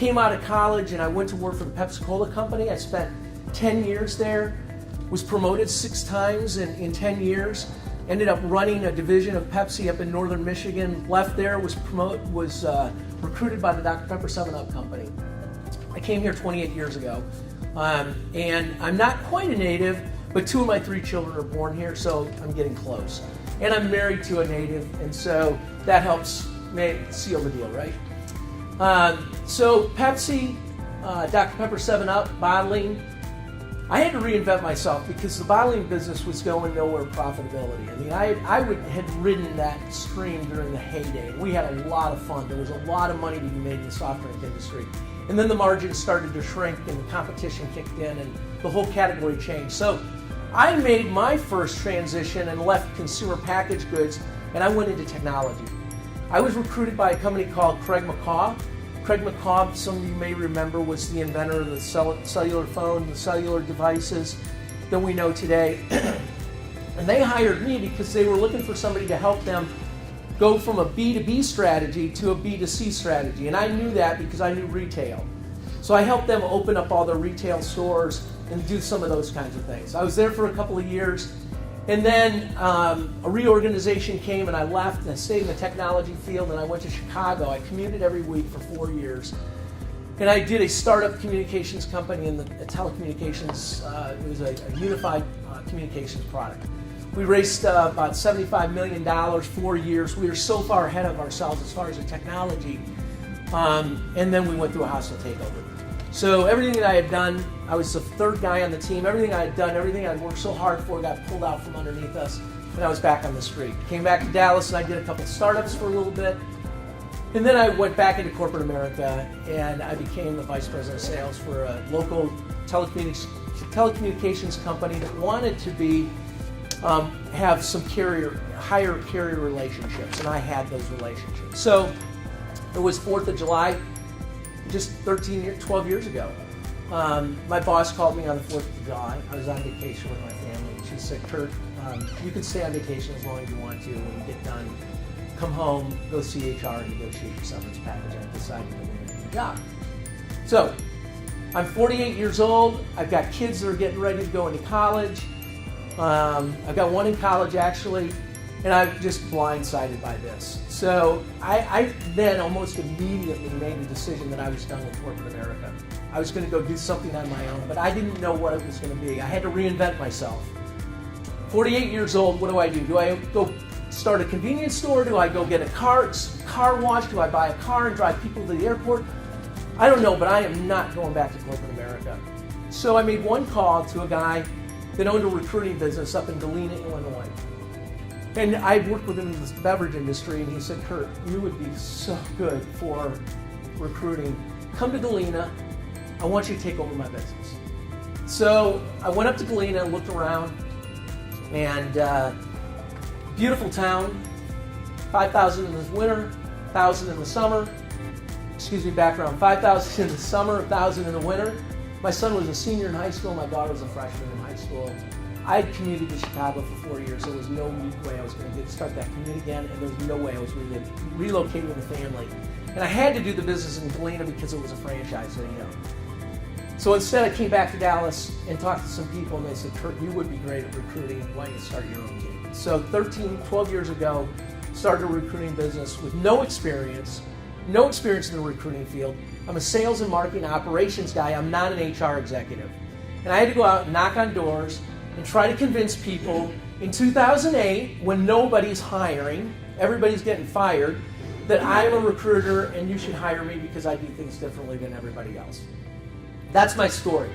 came out of college and I went to work for the Pepsi-Cola company. I spent 10 years there, was promoted 6 times in 10 years, ended up running a division of Pepsi up in northern Michigan, left there, was recruited by the Dr. Pepper 7-Up company. I came here 28 years ago, and I'm not quite a native, but 2 of my 3 children are born here, so I'm getting close. And I'm married to a native, and so that helps seal the deal, right? So Pepsi, Dr. Pepper 7-Up, bottling, I had to reinvent myself because the bottling business was going nowhere profitability. I mean, I had ridden that stream during the heyday. We had a lot of fun. There was a lot of money to be made in the soft drink industry. And then the margins started to shrink and the competition kicked in and the whole category changed. So I made my first transition and left consumer packaged goods and I went into technology. I was recruited by a company called Craig McCaw. Craig McCaw, some of you may remember, was the inventor of the cellular phone, the cellular devices that we know today. And they hired me because they were looking for somebody to help them go from a B2B strategy to a B2C strategy. And I knew that because I knew retail. So I helped them open up all their retail stores and do some of those kinds of things. I was there for a couple of years. And then a reorganization came and I left and I stayed in the technology field and I went to Chicago. I commuted every week for 4 years. And I did a startup communications company in the telecommunications. It was a unified communications product. We raised about $75 million, 4 years. We were so far ahead of ourselves as far as the technology. And then we went through a hostile takeover. So everything that I had done, I was the 3rd guy on the team. Everything I had done, everything I'd worked so hard for got pulled out from underneath us, and I was back on the street. Came back to Dallas, and I did a couple of startups for a little bit. And then I went back into corporate America, and I became the vice president of sales for a local telecommunications company that wanted to have some higher carrier relationships, and I had those relationships. So it was 4th of July. Just 12 years ago. My boss called me on the 4th of July. I was on vacation with my family. And she said, Kurt, you can stay on vacation as long as you want to. When you get done, come home, go see HR and negotiate your severance package. I decided to go in the job. So, I'm 48 years old. I've got kids that are getting ready to go into college. I've got one in college actually. And I'm just blindsided by this. So I then almost immediately made a decision that I was done with corporate America. I was going to go do something on my own, but I didn't know what it was going to be. I had to reinvent myself. 48 years old, what do? Do I go start a convenience store? Do I go get a car wash? Do I buy a car and drive people to the airport? I don't know, but I am not going back to corporate America. So I made one call to a guy that owned a recruiting business up in Galena, Illinois. And I worked with him in the beverage industry, and he said, Kurt, you would be so good for recruiting. Come to Galena. I want you to take over my business. So I went up to Galena and looked around, and beautiful town, 5,000 in the winter, 1,000 in the summer. Background, 5,000 in the summer, 1,000 in the winter. My son was a senior in high school, my daughter was a freshman in high school. I had commuted to Chicago for 4 years. There was no way I was going to start that commute again, and there was no way I was relocating with a family. And I had to do the business in Galena because it was a franchise, so you know. So instead, I came back to Dallas and talked to some people, and they said, Kurt, you would be great at recruiting. Why don't you start your own team? So 12 years ago, started a recruiting business with no experience in the recruiting field. I'm a sales and marketing operations guy. I'm not an HR executive. And I had to go out and knock on doors and try to convince people in 2008, when nobody's hiring, everybody's getting fired, that I'm a recruiter and you should hire me because I do things differently than everybody else. That's my story.